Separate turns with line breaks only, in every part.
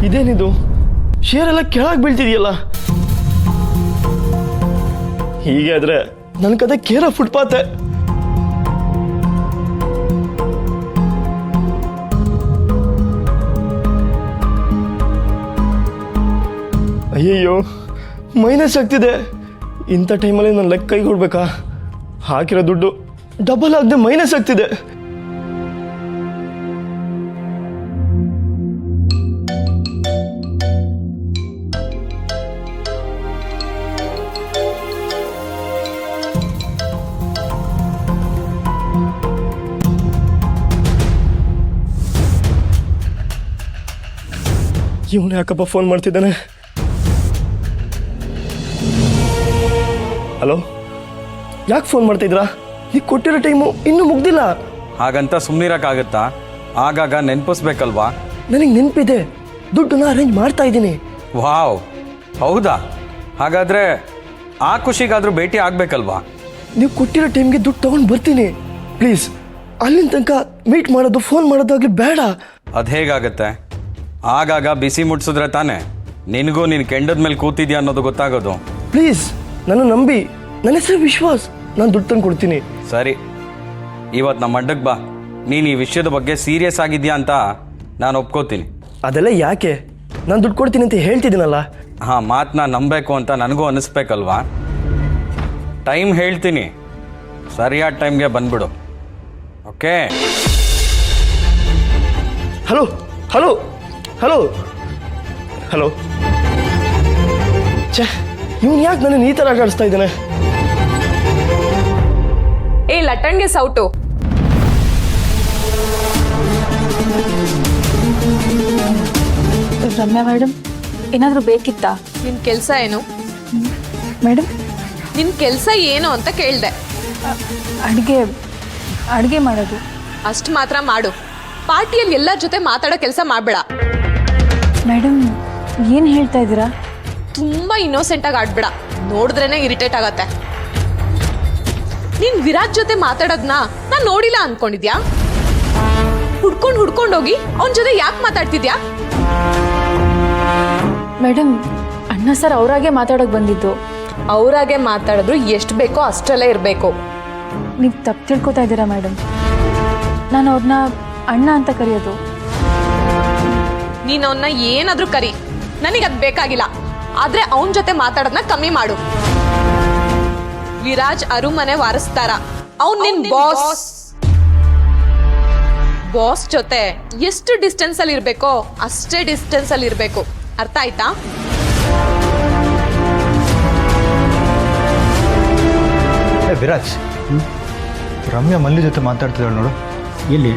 ಇದೇನಿದು ಶೇರ್ ಎಲ್ಲ ಕೆಳಗೆ ಬೀಳ್ತಿದೆಯಲ್ಲ. ಹೀಗೆ ಆದ್ರೆ ನನ್ನ ಕತೆ ಕೇರ ಫುಟ್ಪಾತೆ. ಅಯ್ಯಯ್ಯೋ ಮೈನಸ್ ಆಗ್ತಿದೆ. ಇಂಥ ಟೈಮಲ್ಲಿ ನಾನು ಲೆಕ್ಕ ಕೈ ಕೊಡ್ಬೇಕಾ? ಹಾಕಿರೋ ದುಡ್ಡು ಡಬಲ್ ಆಗದೆ ಮೈನಸ್ ಆಗ್ತಿದೆ. ಇವನು ಯಾಕಪ್ಪ ಫೋನ್ ಮಾಡ್ತಿದ್ದಾನೆ? ಹಲೋ, ಯಾಕೆ ಫೋನ್ ಮಾಡ್ತಿದ್ರಾ? ಈಗ ಕೊಟ್ಟಿರೋ ಟೈಮು ಇನ್ನೂ ಮುಗ್ದಿಲ್ಲ.
ಹಾಗಂತ ಸುಮ್ಮನಿರಕ್ಕಾಗತ್ತಾ? ಆಗಾಗ ನೆನಪಿಸ್ಬೇಕಲ್ವಾ?
ನನಗೆ ನೆನಪಿದೆ, ದುಡ್ಡನ್ನ ಅರೇಂಜ್ ಮಾಡ್ತಾ ಇದ್ದೀನಿ.
ವಾವ್, ಹೌದಾ? ಹಾಗಾದ್ರೆ ಆ ಖುಷಿಗಾದ್ರೂ ಭೇಟಿ ಆಗ್ಬೇಕಲ್ವಾ?
ನೀವು ಕೊಟ್ಟಿರೋ ಟೈಮ್ಗೆ ದುಡ್ಡು ತಗೊಂಡು ಬರ್ತೀನಿ. ಪ್ಲೀಸ್, ಅಲ್ಲಿನ ತನಕ ಮೀಟ್ ಮಾಡೋದು ಫೋನ್ ಮಾಡೋದಾಗ್ಲಿ ಬೇಡ.
ಅದು ಹೇಗಾಗತ್ತೆ? ಆಗಾಗ ಬಿಸಿ ಮುಟ್ಸಿದ್ರೆ ತಾನೆ ನಿನಗೂ ನೀನು ಕೆಂಡದ ಮೇಲೆ ಕೂತಿದ್ಯಾ ಅನ್ನೋದು ಗೊತ್ತಾಗೋದು.
ಪ್ಲೀಸ್ ನನ್ನ ನಂಬಿ, ನನ್ನ ಹೆಸರು ವಿಶ್ವಾಸ್. ನಾನು ದುಡ್ಡು ತಂದು ಕೊಡ್ತೀನಿ.
ಸರಿ, ಇವತ್ತು ನಮ್ಮ ಅಡ್ಡಕ್ಕೆ ಬಾ. ನೀನು ಈ ವಿಷಯದ ಬಗ್ಗೆ ಸೀರಿಯಸ್ ಆಗಿದ್ಯಾ ಅಂತ ನಾನು ಒಪ್ಕೋತೀನಿ.
ಅದೆಲ್ಲ ಯಾಕೆ? ನಾನು ದುಡ್ಡು ಕೊಡ್ತೀನಿ ಅಂತ ಹೇಳ್ತಿದ್ದೀನಲ್ಲ.
ಹಾಂ, ಮಾತನ್ನ ನಂಬಬೇಕು ಅಂತ ನನಗೂ ಅನ್ನಿಸ್ಬೇಕಲ್ವಾ? ಟೈಮ್ ಹೇಳ್ತೀನಿ, ಸರಿಯಾದ ಟೈಮ್ಗೆ ಬಂದ್ಬಿಡು. Okay?
Hello hello hello hello. ಛೇ, ಇವನು ಯಾಕೆ ನನ್ನ ಈ ಥರ ಆಟಾಡಿಸ್ತಾ ಇದ್ದಾನೆ?
ಏ ಲಟ್ಟಣ್ಗೆ ಸೌಟು.
ರಮ್ಯಾ ಮೇಡಮ್, ಏನಾದರೂ ಬೇಕಿತ್ತಾ?
ನಿನ್ ಕೆಲಸ ಏನು
ಮೇಡಮ್?
ನಿನ್ ಕೆಲಸ ಏನು ಅಂತ ಕೇಳ್ದೆ.
ಅಡುಗೆ ಮಾಡೋದು.
ಅಷ್ಟು ಮಾತ್ರ ಮಾಡು. ಪಾರ್ಟಿಯಲ್ಲಿ ಎಲ್ಲರ ಜೊತೆ ಮಾತಾಡೋ ಕೆಲಸ ಮಾಡಬೇಡ.
ಮೇಡಮ್, ಏನು ಹೇಳ್ತಾ ಇದ್ದೀರಾ?
ತುಂಬಾ ಇನ್ನೋಸೆಂಟ್ ಆಗಿ ಆಡ್ಬೇಡ, ನೋಡಿದ್ರೇನೆ ಇರಿಟೇಟ್ ಆಗತ್ತೆ. ನೀನ್ ವಿರಾಜ್ ಜೊತೆ ಮಾತಾಡೋದ್ನ ನಾನ್ ನೋಡಿಲ್ಲ ಅನ್ಕೊಂಡಿದ್ಯಾ? ಹುಡ್ಕೊಂಡೋಗಿ ಅವನ ಜೊತೆ ಯಾಕೆ ಮಾತಾಡ್ತಿದ್ಯಾ?
ಮೇಡಮ್, ಅಣ್ಣ ಸರ್ ಅವರಾಗೆ ಮಾತಾಡೋಕೆ ಬಂದಿದ್ದು.
ಅವ್ರಾಗೆ ಮಾತಾಡಿದ್ರು ಎಷ್ಟು ಬೇಕೋ ಅಷ್ಟರಲ್ಲೇ ಇರಬೇಕು.
ನೀವು ತಪ್ಪು ತಿಳ್ಕೊತಾ ಇದ್ದೀರಾ ಮೇಡಮ್. ನಾನು ಅವ್ರನ್ನ ಅಣ್ಣ ಅಂತ ಕರೆಯೋದು.
ನೀನು ಅವನ್ನ ಏನಾದ್ರೂ ಕರಿ, ನನಗದ್ ಬೇಕಾಗಿಲ್ಲ. ಆದ್ರೆ ಅವನ ಜೊತೆ ಮಾತಾಡೋದನ್ನ ಕಮ್ಮಿ ಮಾಡು. ವಿರಾಜ್ ಅರುಮನೆ ವಾರಸ್ತಾರ, ಅವ್ನ್ ನಿನ್ ಬಾಸ್. ಬಾಸ್ ಜೊತೆ ಎಷ್ಟು ಡಿಸ್ಟೆನ್ಸ್ ಅಲ್ಲಿ ಇರ್ಬೇಕೋ ಅಷ್ಟೇ ಡಿಸ್ಟೆನ್ಸ್ ಅಲ್ಲಿ ಇರ್ಬೇಕು. ಅರ್ಥ ಆಯ್ತಾ?
ವಿರಾಜ್, ರಮ್ಯಾ ಮಲ್ಲಿ ಜೊತೆ ಮಾತಾಡ್ತಿದ್ದಾಳೆ ನೋಡು.
ಎಲ್ಲಿ?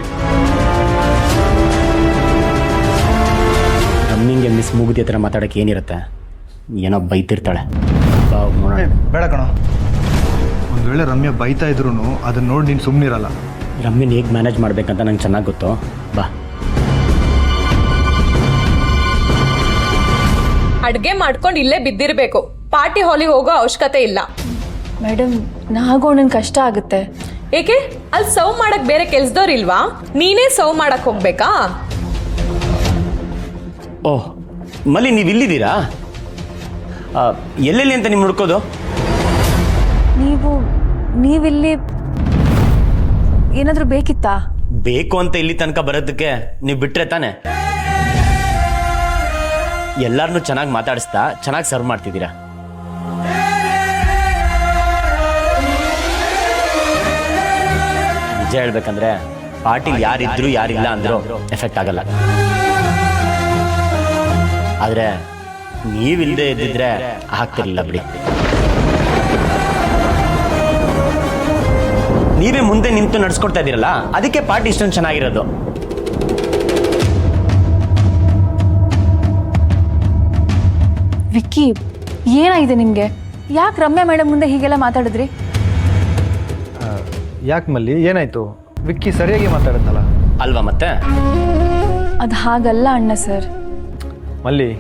ರಮ್ಮಿಂಗೆ ಮಿಸ್ ಮೂಗುತಿ ಹತ್ರ ಮಾತಾಡೋಕ್ಕೆ ಏನಿರುತ್ತೆ? ಏನೋ ಬೈತಿರ್ತಾಳೆ. ನೋಡೋಣ.
ಬೇಡ ಕಣೋ, ಒಂದು ವೇಳೆ ರಮ್ಯಾ ಬೈತಾ ಇದ್ರು ಅದನ್ನ ನೋಡಿ ನೀನು ಸುಮ್ಮನಿರಲ್ಲ.
ರಮ್ಮಿನ ಹೇಗೆ ಮ್ಯಾನೇಜ್ ಮಾಡ್ಬೇಕಂತ ನಂಗೆ ಚೆನ್ನಾಗಿ ಗೊತ್ತು. ಬಾ.
ಅಡ್ಗೆ ಮಾಡ್ಕೊಂಡು ಇಲ್ಲೇ ಬಿದ್ದಿರ್ಬೇಕು. ಪಾರ್ಟಿ ಹಾಲಿಗೆ ಹೋಗೋ ಅವಶ್ಯಕತೆ ಇಲ್ಲ.
ಮೇಡಮ್, ನಾಗೋಣನ್ ಕಷ್ಟ ಆಗುತ್ತೆ.
ಏಕೆ? ಅಲ್ಲಿ ಸರ್ವ್ ಮಾಡಕ್ ಬೇರೆ ಕೆಲ್ಸದವ್ರು ಇಲ್ವಾ? ನೀನೇ ಸರ್ವ್ ಮಾಡಕ್ ಹೋಗ್ಬೇಕಾ?
ಓಹ್ ಮಲ್ಲಿ, ನೀವು ಇಲ್ಲಿದ್ದೀರಾ? ಎಲ್ಲೆಲ್ಲಿ ಅಂತ ನೀವು ಹುಡ್ಕೋದು?
ನೀವಿಲ್ಲಿ ಏನಾದರೂ ಬೇಕಿತ್ತಾ?
ಬೇಕು ಅಂತ ಇಲ್ಲಿ ತನಕ ಬರೋದಕ್ಕೆ ನೀವು ಬಿಟ್ರೆ ತಾನೆ. ಎಲ್ಲರನ್ನೂ ಚೆನ್ನಾಗಿ ಮಾತಾಡಿಸ್ತಾ ಚೆನ್ನಾಗಿ ಸರ್ವ್ ಮಾಡ್ತಿದ್ದೀರಾ. ನಿಜ ಹೇಳ್ಬೇಕಂದ್ರೆ ಪಾರ್ಟಿಲಿ ಯಾರಿದ್ರು ಯಾರಿಲ್ಲ ಅಂದ್ರು ಎಫೆಕ್ಟ್ ಆಗಲ್ಲ. ಆದರೆ ನೀವಿಲ್ಲದೆ ಇದ್ದಿದ್ರೆ ಆಗ್ತಿರ್ಲಿಲ್ಲ ಬಿಡಿ. ನೀವೇ ಮುಂದೆ ನಿಂತು ನಡ್ಸ್ಕೊಡ್ತಾ ಇದ್ದೀರಲ್ಲ, ಅದಕ್ಕೆ ಪಾರ್ಟಿ ಇಷ್ಟೊಂದು ಚೆನ್ನಾಗಿರೋದು.
ವಿಕ್ಕಿ, ಏನಾಗಿದೆ ನಿಮಗೆ? ಯಾಕೆ ರಮ್ಯಾ ಮೇಡಮ್ ಮುಂದೆ ಹೀಗೆಲ್ಲ ಮಾತಾಡಿದ್ರಿ?
ಯಾಕೆ ಮಲ್ಲಿ, ಏನಾಯ್ತು? ವಿಕ್ಕಿ ಸರಿಯಾಗಿ ಮಾತಾಡುತ್ತಲ್ಲ.
ಅಲ್ವಾ ಮತ್ತೆ?
ಅದು ಹಾಗಲ್ಲ ಅಣ್ಣ ಸರ್.
ಮಲ್ಲಿ,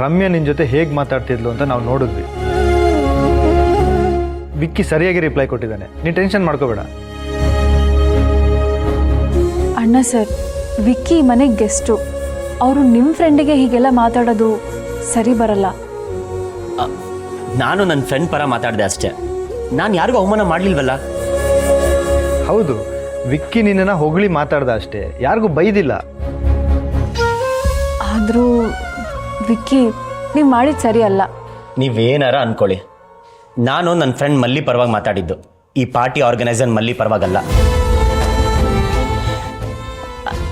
ರಮ್ಯಾ ನಿನ್ನ ಜೊತೆ ಹೇಗೆ ಮಾತಾಡ್ತಿದ್ಲು ಅಂತ ನಾವು ನೋಡಿದ್ವಿ. ವಿಕ್ಕಿ ಸರಿಯಾಗಿ ರಿಪ್ಲೈ ಕೊಟ್ಟಿದ್ದಾನೆ, ನೀನು ಟೆನ್ಷನ್ ಮಾಡ್ಕೋಬೇಡ.
ಅಣ್ಣ ಸರ್, ವಿಕ್ಕಿ ಮನೆಗೆ ಗೆಸ್ಟು. ಅವರು ನಿಮ್ಮ ಫ್ರೆಂಡಿಗೆ ಹೀಗೆಲ್ಲ ಮಾತಾಡೋದು ಸರಿ ಬರಲ್ಲ.
ನಾನು ನನ್ನ ಫ್ರೆಂಡ್ ಪರ ಮಾತಾಡಿದೆ ಅಷ್ಟೇ. ನಾನು ಯಾರಿಗೂ ಅವಮಾನ ಮಾಡಲಿಲ್ವಲ್ಲ.
ಹೌದು, ವಿಕ್ಕಿ ನಿನ್ನನ್ನು ಹೊಗಳಿ ಮಾತಾಡ್ದ ಅಷ್ಟೇ, ಯಾರಿಗೂ ಬೈದಿಲ್ಲ.
ಆದರೂ ವಿಕ್ಕಿ, ನೀವು ಮಾಡಿದ್ದು ಸರಿ ಅಲ್ಲ.
ನೀವೇನಾರ ಅನ್ಕೊಳ್ಳಿ, ನಾನು ನನ್ನ ಫ್ರೆಂಡ್ ಮಲ್ಲಿ ಪರವಾಗಿ ಮಾತಾಡಿದ್ದು, ಈ ಪಾರ್ಟಿ ಆರ್ಗನೈಸರ್ ಮಲ್ಲಿ ಪರವಾಗಲ್ಲ.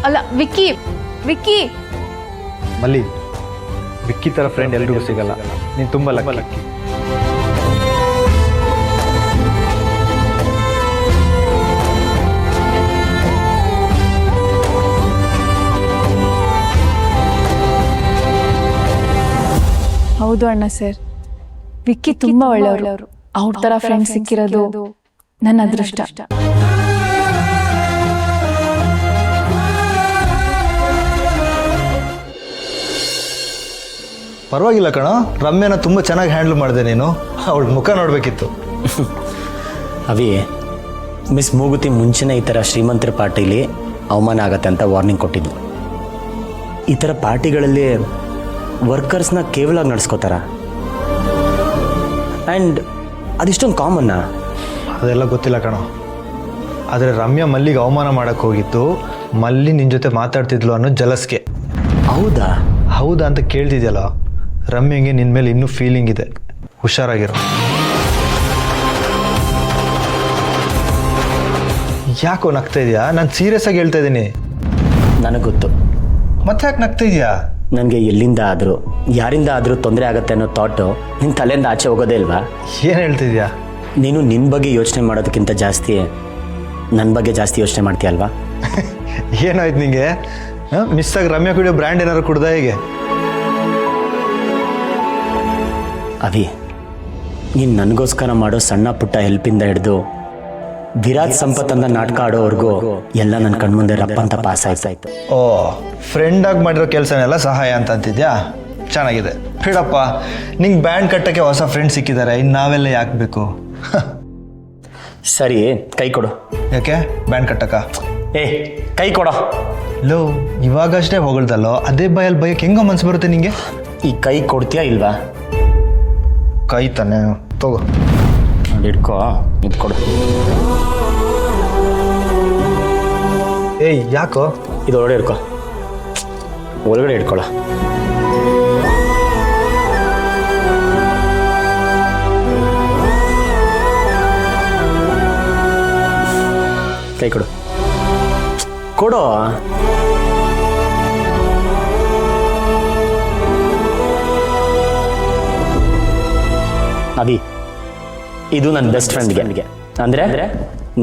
ಅಲ್ಲ ವಿಕ್ಕಿ, ವಿಕ್ಕಿ
ಮಲ್ಲಿ, ವಿಕ್ಕಿ ಥರ ಫ್ರೆಂಡ್ ಎಲ್ರಿಗೂ ಸಿಗಲ್ಲ. ನೀನು ತುಂಬ ಲಕ್ಕಿ.
ಹೌದು ಅಣ್ಣ ಸರ್, ವಿಕ್ಕಿ ತುಂಬ ಒಳ್ಳೆಯವರು. ಅವ್ರ ಥರ ಫ್ರೆಂಡ್ ಸಿಕ್ಕಿರೋದು ನನ್ನ ಅದೃಷ್ಟ.
ಪರವಾಗಿಲ್ಲ ಕಣ, ರಮ್ಯನ ತುಂಬ ಚೆನ್ನಾಗಿ ಹ್ಯಾಂಡಲ್ ಮಾಡಿದೆ ನೀನು. ಅವಳ ಮುಖ ನೋಡಬೇಕಿತ್ತು.
ಅವಿ, ಮಿಸ್ ಮೂಗುತಿ ಮುಂಚೆನೇ ಈ ಥರ ಶ್ರೀಮಂತರ ಪಾರ್ಟಿಲಿ ಅವಮಾನ ಆಗತ್ತೆ ಅಂತ ವಾರ್ನಿಂಗ್ ಕೊಟ್ಟಿದ್ದು. ಈ ಥರ ಪಾರ್ಟಿಗಳಲ್ಲಿ ವರ್ಕರ್ಸ್ನ ಕೇವಲ ನಡೆಸ್ಕೋತಾರ. ಆ್ಯಂಡ್ ಅದಿಷ್ಟೊಂದು ಕಾಮನ್ನ.
ಅದೆಲ್ಲ ಗೊತ್ತಿಲ್ಲ ಕಣ. ಆದರೆ ರಮ್ಯಾ ಮಲ್ಲಿಗೆ ಅವಮಾನ ಮಾಡೋಕ್ಕೆ ಹೋಗಿತ್ತು, ಮಲ್ಲಿ ನಿನ್ನ ಜೊತೆ ಮಾತಾಡ್ತಿದ್ಲು ಅನ್ನೋ ಜಲಸ್ಗೆ.
ಹೌದಾ?
ಹೌದಾ ಅಂತ ಕೇಳ್ತಿದ್ಯಲ್ಲ, ರಮ್ಯಂಗೆ ನಿನ್ನ ಮೇಲೆ ಇನ್ನೂ ಫೀಲಿಂಗ್ ಇದೆ, ಹುಷಾರಾಗಿರೋ. ಯಾಕೋ ನಗ್ತಾ ಇದೆಯಾ? ನಾನು ಸೀರಿಯಸ್ ಆಗಿ ಹೇಳ್ತಾ ಇದ್ದೀನಿ.
ನನಗೆ ಗೊತ್ತು.
ಮತ್ತೆ ಯಾಕೆ ನಗ್ತಾ ಇದೆಯಾ?
ನನಗೆ ಎಲ್ಲಿಂದ ಆದರೂ ಯಾರಿಂದ ಆದರೂ ತೊಂದರೆ ಆಗುತ್ತೆ ಅನ್ನೋ ಥಾಟು ನಿನ್ನ ತಲೆಯಿಂದ ಆಚೆ ಹೋಗೋದೇ ಇಲ್ವಾ?
ಏನು ಹೇಳ್ತಿದ್ಯಾ?
ನೀನು ನಿನ್ನ ಬಗ್ಗೆ ಯೋಚನೆ ಮಾಡೋದಕ್ಕಿಂತ ಜಾಸ್ತಿ ನನ್ನ ಬಗ್ಗೆ ಜಾಸ್ತಿ ಯೋಚನೆ ಮಾಡ್ತೀಯಲ್ವಾ?
ಏನಾಯ್ತು ನಿಂಗೆ? ಮಿಸ್ ಆಗಿ ರಮ್ಯಾ ಕುಡಿಯೋ ಬ್ರ್ಯಾಂಡ್ ಏನಾದ್ರು ಕುಡ್ದ ಹೇಗೆ?
ಅವಿ, ನೀನು ನನಗೋಸ್ಕರ ಮಾಡೋ ಸಣ್ಣ ಪುಟ್ಟ ಹೆಲ್ಪಿಂದ ಹಿಡಿದು ವಿರಾಟ್ ಸಂಪತ್ತಂದ ನಾಟಕ ಆಡೋವರೆಗೂ ಎಲ್ಲ ನನ್ನ ಕಣ್ಮುಂದೆ ರಪ್ಪ ಅಂತ ಪಾಸ್ ಆಯ್ತಾಯ್ತು.
ಓ, ಫ್ರೆಂಡಾಗಿ ಮಾಡಿರೋ ಕೆಲಸನೆಲ್ಲ ಸಹಾಯ ಅಂತ ಅಂತಿದ್ಯಾ? ಚೆನ್ನಾಗಿದೆ ಬಿಡಪ್ಪ. ನಿಂಗೆ ಬ್ಯಾಂಡ್ ಕಟ್ಟಕ್ಕೆ ಹೊಸ ಫ್ರೆಂಡ್ ಸಿಕ್ಕಿದ್ದಾರೆ, ಇನ್ನು ನಾವೆಲ್ಲ ಯಾಕೆ ಬೇಕು?
ಸರಿ, ಕೈ ಕೊಡು.
ಯಾಕೆ ಬ್ಯಾಂಡ್ ಕಟ್ಟಕ್ಕ?
ಏ, ಕೈ ಕೊಡೋ.
ಲೋ, ಇವಾಗಷ್ಟೇ ಹೊಗಳ್ದಲ್ಲೋ, ಅದೇ ಬಾಯಲ್ಲಿ ಬೈಕ್ ಹೆಂಗೋ ಮನ್ಸು ಬರುತ್ತೆ ನಿಂಗೆ?
ಈ ಕೈ ಕೊಡ್ತೀಯಾ ಇಲ್ವಾ?
ಕೈ ತಾನೆ, ತಗೋ.
ಹಿಡ್ಕೋ, ಇದು ಕೊಡು.
ಏಯ್, ಯಾಕೋ?
ಇದು ಒಳಗಡೆ ಹಿಡ್ಕೊ, ಒಳಗಡೆ ಹಿಡ್ಕೊಳ್ಳ. ಕೈ ಕೊಡು, ಕೊಡು. ಅಭಿ, ಇದು ನನ್ನ ಬೆಸ್ಟ್ ಫ್ರೆಂಡ್ಗೆ, ಅಂದರೆ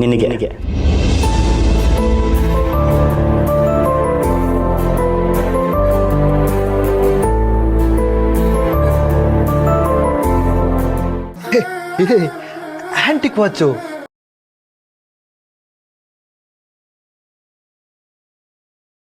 ನಿನಗೆ.
Antique watch